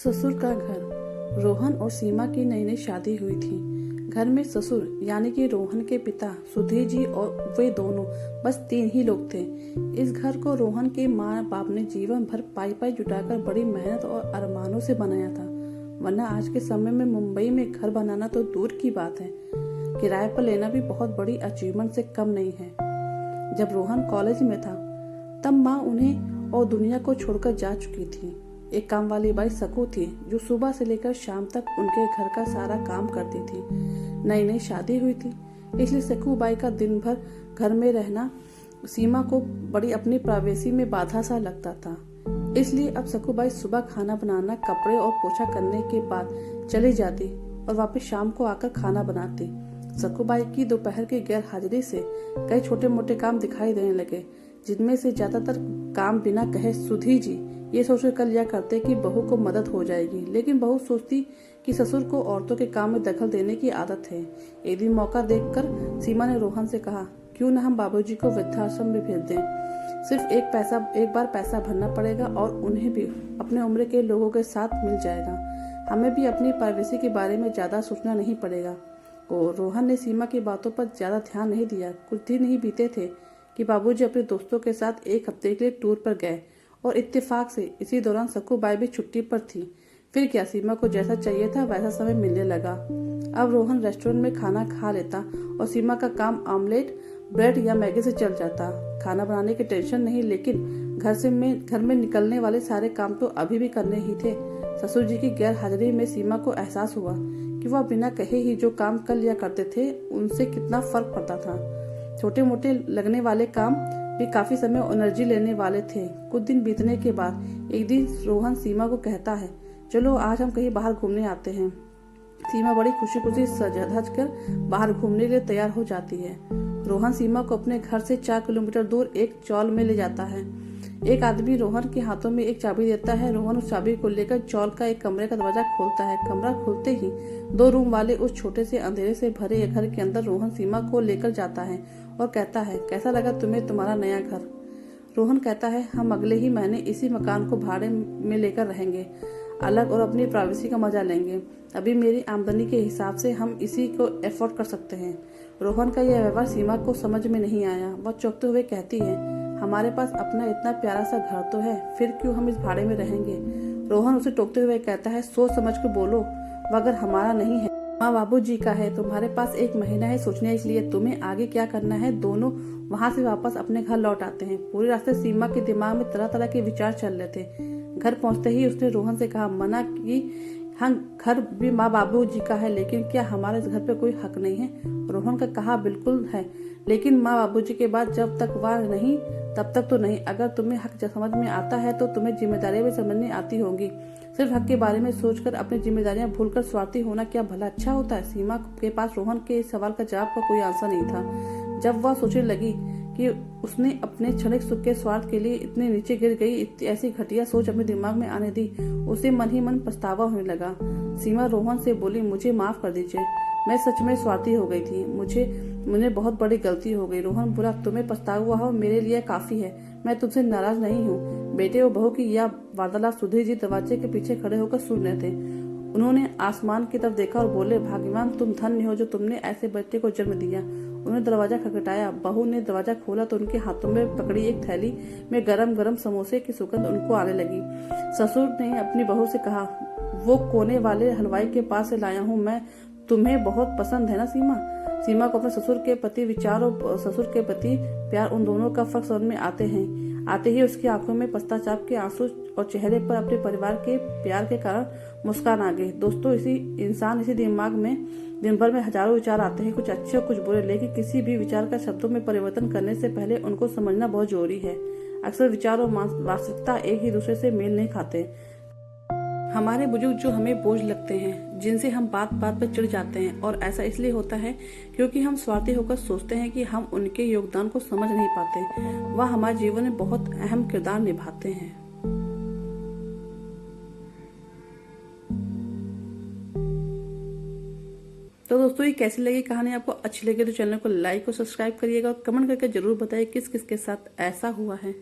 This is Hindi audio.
ससुर का घर। रोहन और सीमा की नई नई शादी हुई थी। घर में ससुर यानी कि रोहन के पिता सुधीर जी और वे दोनों बस 3 ही लोग थे। इस घर को रोहन के माँ बाप ने जीवन भर पाई पाई जुटाकर बड़ी मेहनत और अरमानों से बनाया था, वरना आज के समय में मुंबई में घर बनाना तो दूर की बात है, किराए पर लेना भी बहुत बड़ी अचीवमेंट से कम नहीं है। जब रोहन कॉलेज में था तब माँ उन्हें और दुनिया को छोड़कर जा चुकी थी। एक काम वाली बाई सकू थी जो सुबह से लेकर शाम तक उनके घर का सारा काम करती थी। नई नई शादी हुई थी, इसलिए सकू बाई का दिन भर घर में रहना सीमा को बड़ी अपनी प्राइवेसी में बाधा सा लगता था। इसलिए अब सकू बाई सुबह खाना बनाना, कपड़े और पोछा करने के बाद चली जाती और वापस शाम को आकर खाना बनाती। सकू बाई की दोपहर की गैर हाजिरी से कई छोटे मोटे काम दिखाई देने लगे, जिनमें से ज्यादातर काम बिना कहे सुधीर जी ये सोच कर लिया करते कि बहू को मदद हो जाएगी, लेकिन बहू सोचती कि ससुर को औरतों के काम में दखल देने की आदत है। एक दिन मौका देखकर सीमा ने रोहन से कहा, क्यों न हम बाबूजी को वृद्धाश्रम में भेज दें। सिर्फ एक बार पैसा भरना पड़ेगा और उन्हें भी अपने उम्र के लोगों के साथ मिल जाएगा। हमें भी अपनी प्राइवेसी के बारे में ज्यादा सोचना नहीं पड़ेगा। और रोहन ने सीमा की बातों पर ज्यादा ध्यान नहीं दिया। कुछ दिन नहीं बीते थे कि बाबूजी अपने दोस्तों के साथ एक हफ्ते के लिए टूर पर गए और इत्तेफाक से इसी दौरान सकू बाई भी छुट्टी पर थी। फिर क्या, सीमा को जैसा चाहिए था वैसा समय मिलने लगा। अब रोहन रेस्टोरेंट में खाना खा लेता और सीमा का काम ऑमलेट, ब्रेड या मैगी से चल जाता। खाना बनाने की टेंशन नहीं, लेकिन घर में निकलने वाले सारे काम तो अभी भी करने ही थे। ससुर जी की गैर हाजिरी में सीमा को एहसास हुआ कि वह बिना कहे ही जो काम कर लिया करते थे उनसे कितना फर्क पड़ता था। छोटे मोटे लगने वाले काम भी काफी समय और एनर्जी लेने वाले थे। कुछ दिन बीतने के बाद एक दिन रोहन सीमा को कहता है, चलो आज हम कहीं बाहर घूमने आते हैं। सीमा बड़ी खुशी खुशी सज धज कर बाहर घूमने के लिए तैयार हो जाती है। रोहन सीमा को अपने घर से 4 किलोमीटर दूर एक चौल में ले जाता है। एक आदमी रोहन के हाथों में एक चाबी देता है। रोहन उस चाबी को लेकर चौल का एक कमरे का दरवाजा खोलता है। कमरा खुलते ही 2 रूम वाले उस छोटे से अंधेरे से भरे घर के अंदर रोहन सीमा को लेकर जाता है और कहता है, कैसा लगा तुम्हें तुम्हारा नया घर। रोहन कहता है, हम अगले ही महीने इसी मकान को भाड़े में लेकर रहेंगे, अलग और अपनी प्राइवेसी का मजा लेंगे। अभी मेरी आमदनी के हिसाब से हम इसी को अफोर्ड कर सकते हैं। रोहन का यह व्यवहार सीमा को समझ में नहीं आया। वह चौंकते हुए कहती है, हमारे पास अपना इतना प्यारा सा घर तो है, फिर क्यों हम इस भाड़े में रहेंगे। रोहन उसे टोकते हुए कहता है, सोच समझ कर बोलो, वह अगर हमारा नहीं है, माँ बाबू जी का है। तुम्हारे पास 1 महीना है सोचने के लिए तुम्हें आगे क्या करना है। दोनों वहाँ से वापस अपने घर लौट आते हैं। पूरे रास्ते सीमा के दिमाग में तरह तरह के विचार चल रहे थे। घर पहुँचते ही उसने रोहन से कहा, मना कि हाँ, घर भी माँ बाबू जी का है, लेकिन क्या हमारे इस घर पे कोई हक नहीं है। रोहन का कहा, बिल्कुल है, लेकिन माँ बाबू जी के बाद जब तक वह नहीं तब तक तो नहीं। अगर तुम्हें हक समझ में आता है तो तुम्हें जिम्मेदारियां भी समझनी आती होंगी। सिर्फ हक के बारे में सोचकर अपनी जिम्मेदारियां भूलकर स्वार्थी होना क्या भला अच्छा होता है। सीमा के पास रोहन के इस सवाल का जवाब का कोई आंसर नहीं था। जब वह सोचने लगी कि उसने अपने क्षणिक सुख के स्वार्थ के लिए इतने नीचे गिर गई, ऐसी घटिया सोच अपने दिमाग में आने दी, उसे मन ही मन पछतावा होने लगा। सीमा रोहन से बोली, मुझे माफ कर दीजिए, मैं सच में स्वार्थी हो गई थी, मुझे बहुत बड़ी गलती हो गई। रोहन बोला, तुम्हें पछतावा हो मेरे लिए काफी है, मैं तुमसे नाराज नहीं हूँ। बेटे और बहू की यह वार्तालाप सुधीर जी दरवाजे के पीछे खड़े होकर सुन रहे थे। उन्होंने आसमान की तरफ देखा और बोले, भाग्यवान तुम धन्य हो जो तुमने ऐसे बच्चे को जन्म दिया। उन्होंने दरवाजा खटखटाया। बहू ने दरवाजा खोला तो उनके हाथों में पकड़ी एक थैली में गरम गरम समोसे की सुगंध उनको आने लगी। ससुर ने अपनी बहू से कहा, वो कोने वाले हलवाई के पास से लाया हूँ मैं, तुम्हें बहुत पसंद है ना सीमा। सीमा को अपने ससुर के प्रति विचार और ससुर के प्रति प्यार, उन दोनों का फर्क समझ में आते ही उसकी आंखों में पश्चाताप के आंसू और चेहरे पर अपने परिवार के प्यार के कारण मुस्कान आ गई। दोस्तों, इसी दिमाग में दिन भर में हजारों विचार आते हैं, कुछ अच्छे और कुछ बुरे, लेकिन किसी भी विचार का शब्दों में परिवर्तन करने से पहले उनको समझना बहुत जरूरी है। अक्सर विचार और वास्तविकता एक ही दूसरे से मेल नहीं खाते। हमारे बुजुर्ग जो हमें बोझ लगते हैं, जिनसे हम बात बात पर चिढ़ जाते हैं, और ऐसा इसलिए होता है क्योंकि हम स्वार्थी होकर सोचते हैं कि हम उनके योगदान को समझ नहीं पाते। वह हमारे जीवन में बहुत अहम किरदार निभाते हैं। तो दोस्तों, ये कैसी लगी कहानी, आपको अच्छी लगी तो चैनल को लाइक और सब्सक्राइब करिएगा और कमेंट करके जरूर बताइए किस किस के साथ ऐसा हुआ है।